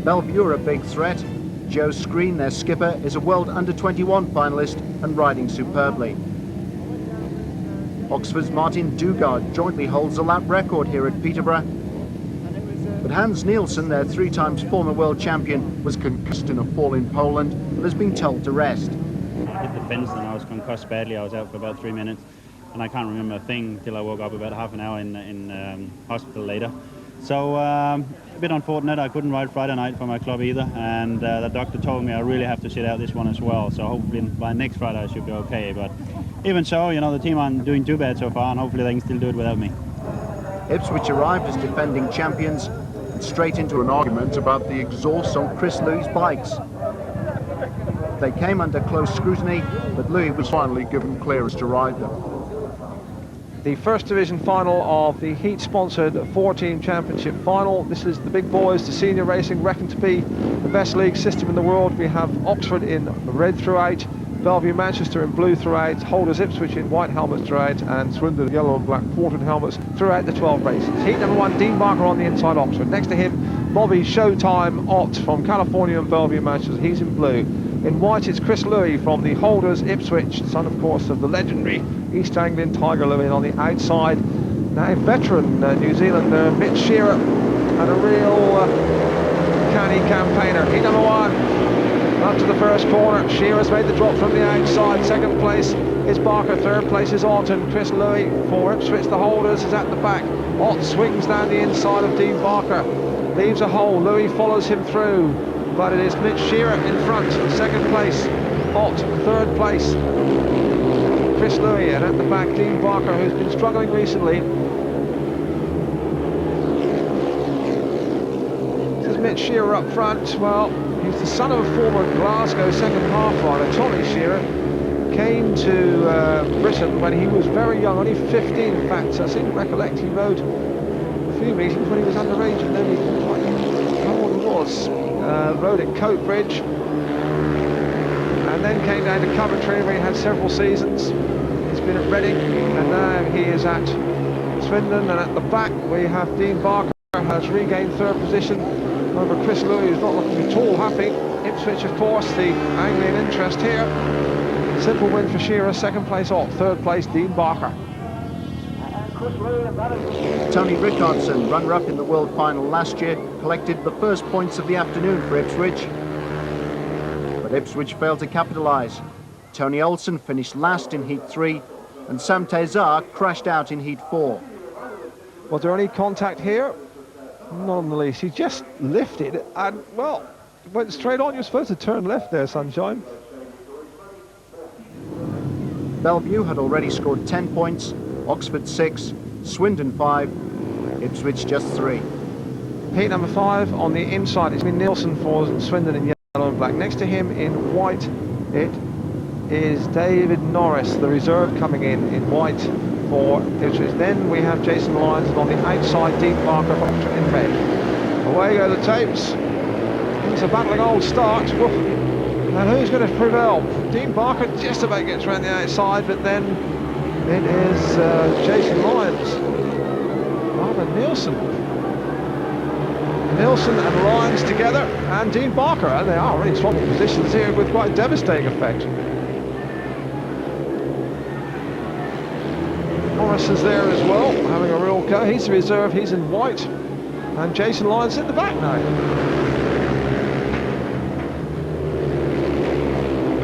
Bellevue are a big threat. Joe Screen, their skipper, is a World Under-21 finalist and riding superbly. Oxford's Martin Dugard jointly holds the lap record here at Peterborough. But Hans Nielsen, their 3 times former world champion, was concussed in a fall in Poland and has been told to rest. I hit the fence and I was concussed badly. I was out for about 3 minutes and I can't remember a thing till I woke up about half an hour in hospital later. So a bit unfortunate. I couldn't ride Friday night for my club either, and the doctor told me I really have to sit out this one as well. So hopefully by next Friday I should be okay. But even so, you know, the team aren't doing too bad so far, and hopefully they can still do it without me. Ipswich arrived as defending champions and straight into an argument about the exhausts on Chris Louis' bikes. They came under close scrutiny, but Louis was finally given clearance to ride them. The first division final of the heat-sponsored 4-team championship final. This is the big boys, the senior racing, reckoned to be the best league system in the world. We have Oxford in red throughout, Bellevue Manchester in blue throughout, Holders Ipswich in white helmets throughout, and Swindon yellow and black quartered helmets throughout the 12 races. Heat number 1, Dean Barker on the inside, Oxford. Next to him, Bobby Showtime Ott from California and Bellevue Manchester. He's in blue. In white, it's Chris Louis from the Holders Ipswich, son, of course, of the legendary East Anglian Tiger Louis. On the outside, now veteran New Zealander Mitch Shearer, and a real canny campaigner. Heat number 1, up to the first corner. Shearer's made the drop from the outside. Second place is Barker, third place is Ott, and Chris Louis for Ipswich, the Holders, is at the back. Ott swings down the inside of Dean Barker, leaves a hole. Louis follows him through, but it is Mitch Shearer in front. Second place, Ott. Third place, Chris Louis, and at the back, Dean Barker, who's been struggling recently. This is Mitch Shearer up front. Well, he's the son of a former Glasgow second half rider. Tommy Shearer came to Britain when he was very young, only 15 in fact. I seem to recollect he rode a few meetings when he was underage, and then he didn't quite know what he was. Rode at Coatbridge, and then came down to Coventry where he had several seasons. He's been at Reading, and now he is at Swindon. And at the back we have Dean Barker, has regained third position over Chris Louis, who's not looking at all happy. Ipswich, of course, the Anglian interest here. Simple win for Shearer. Second place Ott, third place Dean Barker. Tony Rickardson, runner-up in the world final last year, collected the first points of the afternoon for Ipswich. But Ipswich failed to capitalise. Tony Olsen finished last in Heat 3, and Sam Tezar crashed out in Heat 4. Was there any contact here? Not in the least. He just lifted and, well, went straight on. You're supposed to turn left there, Sunshine. Bellevue had already scored 10 points, Oxford 6, Swindon 5, Ipswich just 3. Heat number 5 on the inside. It's been Nielsen for Swindon in yellow and black. Next to him in white, it is David Norris, the reserve, coming in white for Ipswich. Then we have Jason Lyons, and on the outside, Dean Barker in red. Away go the tapes. It's a battling old start. Woof. And who's going to prevail? Dean Barker just about gets around the outside, but then it is Jason Lyons, rather Nielsen. Nielsen and Lyons together, and Dean Barker, and they are really swapping positions here with quite a devastating effect. Norris is there as well, having a real go. He's the reserve, he's in white, and Jason Lyons in the back now.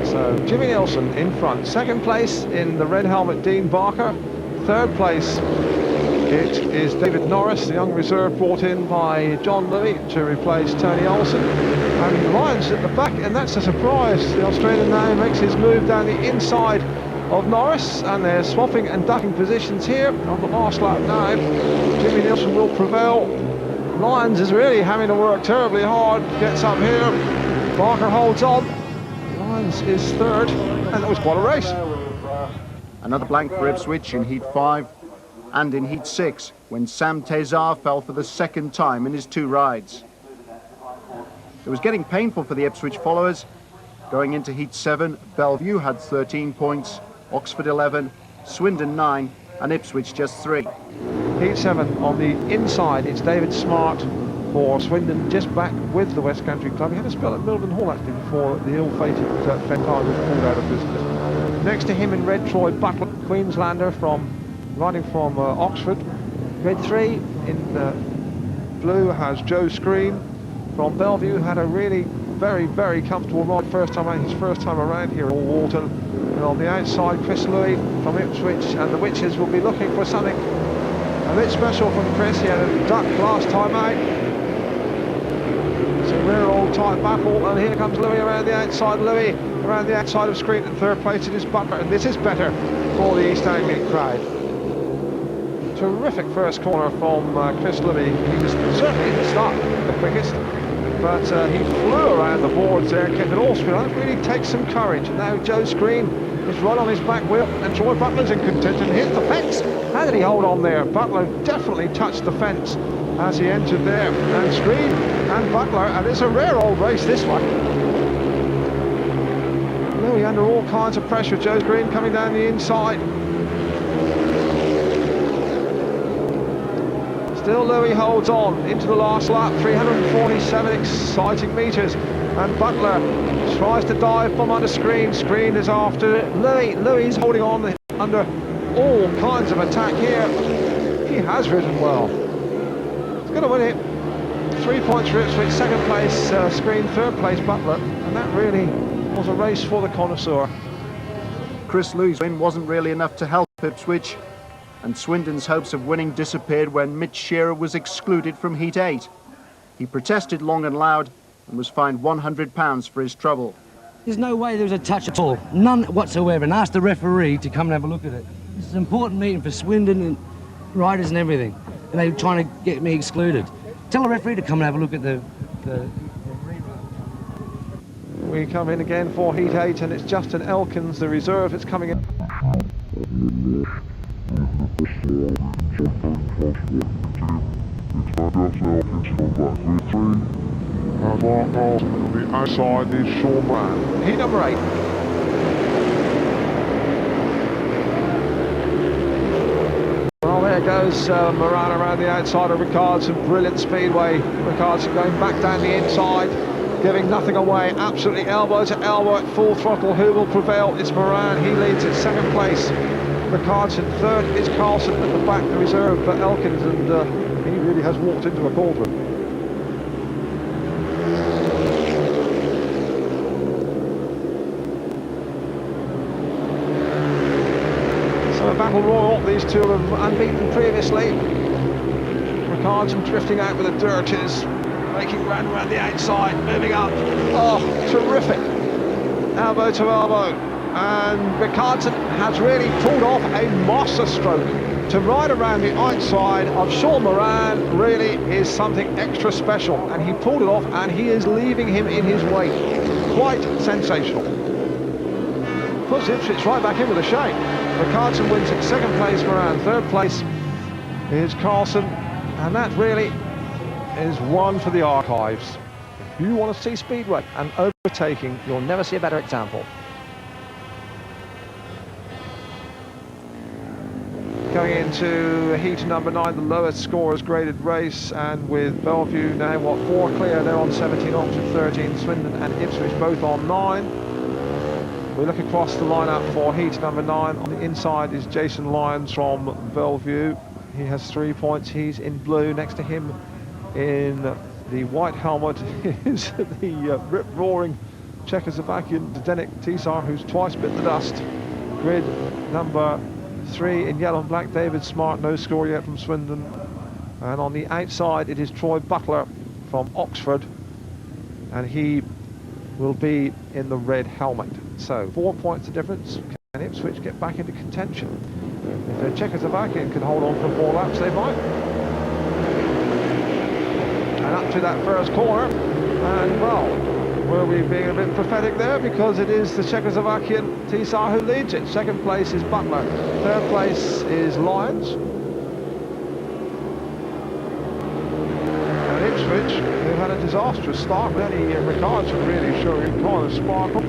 So Jimmy Nielsen in front. Second place in the red helmet, Dean Barker. Third place, it is David Norris, the young reserve brought in by John Louis to replace Tony Olsen. And Lyons at the back, and that's a surprise. The Australian now makes his move down the inside of Norris, and they're swapping and ducking positions here on the last lap now. Jimmy Nielsen will prevail. Lyons is really having to work terribly hard, gets up here. Barker holds on. Lyons is third, and that was quite a race. Another blank for Ipswich in Heat 5 and in Heat 6 when Sam Tezar fell for the second time in his 2 rides. It was getting painful for the Ipswich followers. Going into Heat 7, Bellevue had 13 points, Oxford 11, Swindon 9, and Ipswich just 3. Heat 7 on the inside, it's David Smart for Swindon, just back with the West Country club. He had a spell at Milburn Hall actually before the ill-fated Fenton was pulled out of business. Next to him in red, Troy Butler, Queenslander riding from Oxford. Grade 3 in blue has Joe Screen from Bellevue, had a really very comfortable ride his first time around here at Walton. And on the outside, Chris Louis from Ipswich, and the Witches will be looking for something a bit special from Chris. He had a duck last time out. It's a rare old tight battle, and here comes Louis around the outside. Louis around the outside of Screen in third place. It is Butler, and this is better for the East Anglian crowd. Terrific first corner from Chris Louis. He was certainly at the start the quickest, but he flew around the boards there, kept it all straight. That really takes some courage. And now Joe Screen is right on his back wheel, and Troy Butler's in contention. Hit the fence. How did he hold on there? Butler definitely touched the fence as he entered there. And Screen and Butler, and it's a rare old race, this one. Louis under all kinds of pressure. Joe Screen coming down the inside. Still Louis holds on into the last lap, 347 exciting metres, and Butler tries to dive from under Screen. Screen is after it. Louis is holding on under all kinds of attack here. He has ridden well. He's going to win it. 3 points for Ipswich, second place Screen, third place Butler, and that really was a race for the connoisseur. Chris Lou's win wasn't really enough to help Ipswich, and Swindon's hopes of winning disappeared when Mitch Shearer was excluded from Heat 8. He protested long and loud and was fined £100 for his trouble. There's no way there was a touch at all, none whatsoever, and asked the referee to come and have a look at it. This is an important meeting for Swindon and riders and everything, and they were trying to get me excluded. Tell the referee to come and have a look at the We come in again for Heat 8, and it's Justin Elkins, the reserve, that's coming in. On the outside is Sean Brown. Heat number 8. Well, there goes Moran around the outside of Ricardson. Brilliant Speedway. Ricardson going back down the inside, giving nothing away. Absolutely elbow to elbow at full throttle. Who will prevail? It's Moran. He leads at second place. Ricardson third is Carlson at the back, the reserve for Elkins, and he really has walked into a cauldron. So a battle royal. These two have unbeaten previously. Ricardson drifting out with the dirt is making ground around the outside, moving up. Oh, terrific. Elbow to elbow. And Ricardson has really pulled off a master stroke. To ride around the outside of Sean Moran really is something extra special, and he pulled it off, and he is leaving him in his wake. Quite sensational. Puts Ipswich right back in with a shame. Ricardson wins at second place, Moran third place is Carlson, and that really is one for the archives. If you want to see Speedway and overtaking, you'll never see a better example. Going into heat number 9, the lowest scorers graded race, and with Bellevue now, 4 clear, they're on 17, Oxford 13, Swindon and Ipswich both on 9. We look across the lineup for heat number 9. On the inside is Jason Lyons from Bellevue. He has 3 points, he's in blue. Next to him in the white helmet is the rip-roaring Czechoslovakian Zdeněk Tisar, who's twice bit the dust. Grid number 3 in yellow and black, David Smart, no score yet from Swindon. And on the outside it is Troy Butler from Oxford, and he will be in the red helmet. So 4 points of difference. Can Ipswich get back into contention? If the Czechoslovakian can hold on for 4 laps, they might. And up to that first corner, and well, were we being a bit prophetic there? Because it is the Czechoslovakian Tisar who leads it. Second place is Butler. Third place is Lyons. And Ipswich, who had a disastrous start, but only Ricardson really showing kind of sparkle.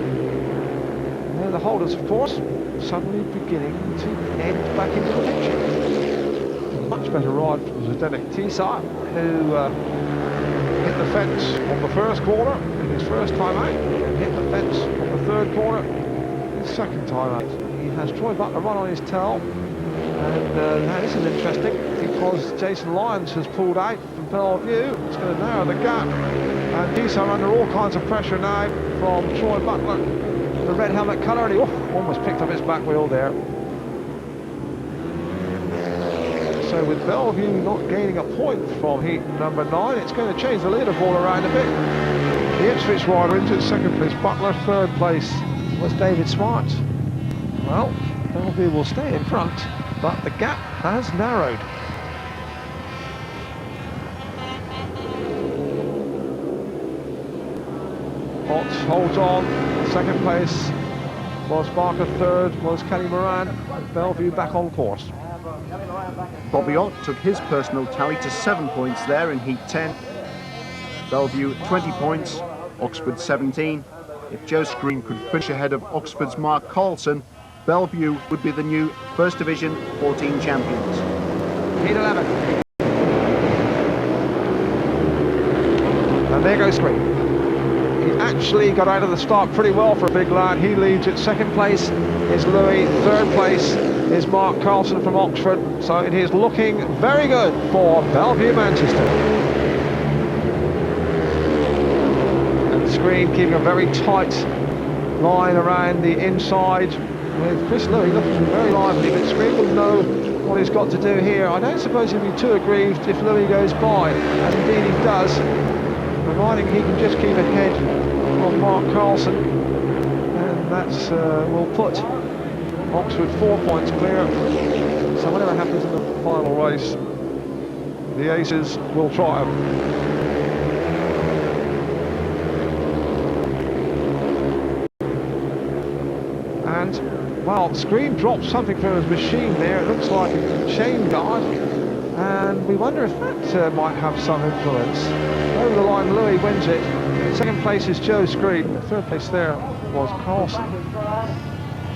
And the holders, of course, suddenly beginning to end back into contention. Much better ride from Zdeněk Tisar, who hit the fence on the first corner in his first time out, and hit the fence on the third corner his second time out. He has Troy Butler run on his tail, and now this is interesting because Jason Lyons has pulled out from Bellevue. It's going to narrow the gap, and he's under all kinds of pressure now from Troy Butler, the red helmet colour, and he almost picked up his back wheel there. So with Bellevue not gaining a point from heat number 9, it's going to change the leaderboard around a bit. The Ipswich rider into second place, Butler. Third place was David Smart. Well, Bellevue will stay in front, but the gap has narrowed. Potts holds on. Second place was Barker. Third was Kenny Moran. Bellevue back on course. Bobby Ott took his personal tally to 7 points there in Heat 10. Bellevue 20 points, Oxford 17. If Joe Screen could finish ahead of Oxford's Mark Carlson, Bellevue would be the new First Division 14 champions. Heat 11. And there goes Screen. He actually got out of the start pretty well for a big lad. He leads it. Second place is Louis. Third place is Mark Carlson from Oxford. So it is looking very good for Bellevue Manchester. And Screen keeping a very tight line around the inside with Chris Louis looking very lively, but Screen will know what he's got to do here. I don't suppose he'll be too aggrieved if Louis goes by, as indeed he does, providing he can just keep ahead of Mark Carlson, and that's will put Oxford 4 points clear. So whatever happens in the final race, the Aces will triumph. And well, Screen dropped something from his machine there. It looks like a chain guard, and we wonder if that might have some influence. Over the line, Louis wins it. Second place is Joe Screen. Third place there was Carlson.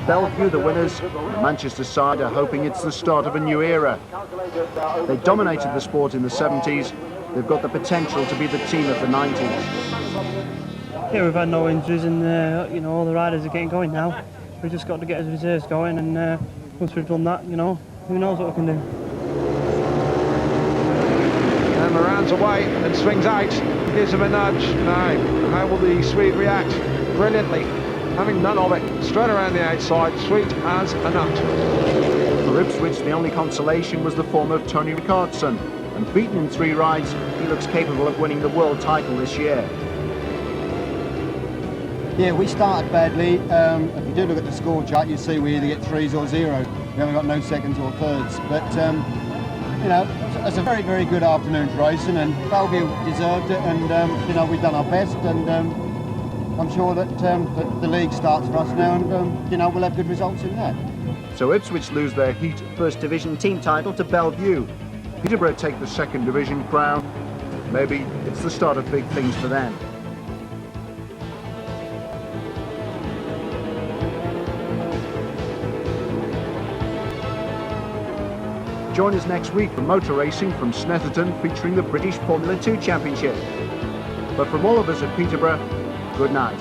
Bellevue, the winners. The Manchester side are hoping it's the start of a new era. They dominated the sport in the 70s. They've got the potential to be the team of the 90s. Yeah, we've had no injuries, and you know, all the riders are getting going now. We've just got to get his reserves going, and once we've done that, you know, who knows what we can do. And Moran's away and swings out, gives him a nudge. Now, how will the Swede react? Brilliantly, having none of it, straight around the outside, sweet as a nut. For Ipswich, the only consolation was the form of Tony Ricardson, and beaten in 3 rides, he looks capable of winning the world title this year. Yeah, we started badly. If you do look at the score chart, you see we either get 3s or 0. We haven't got no seconds or thirds. But, you know, it's a very, very good afternoon's racing, and Bellevue deserved it, and, you know, we've done our best, and I'm sure that the league starts for us now, and, you know, we'll have good results in that. So Ipswich lose their Heat First Division team title to Bellevue. Peterborough take the Second Division crown. Maybe it's the start of big things for them. Join us next week for motor racing from Snetterton, featuring the British Formula 2 Championship. But from all of us at Peterborough, good night.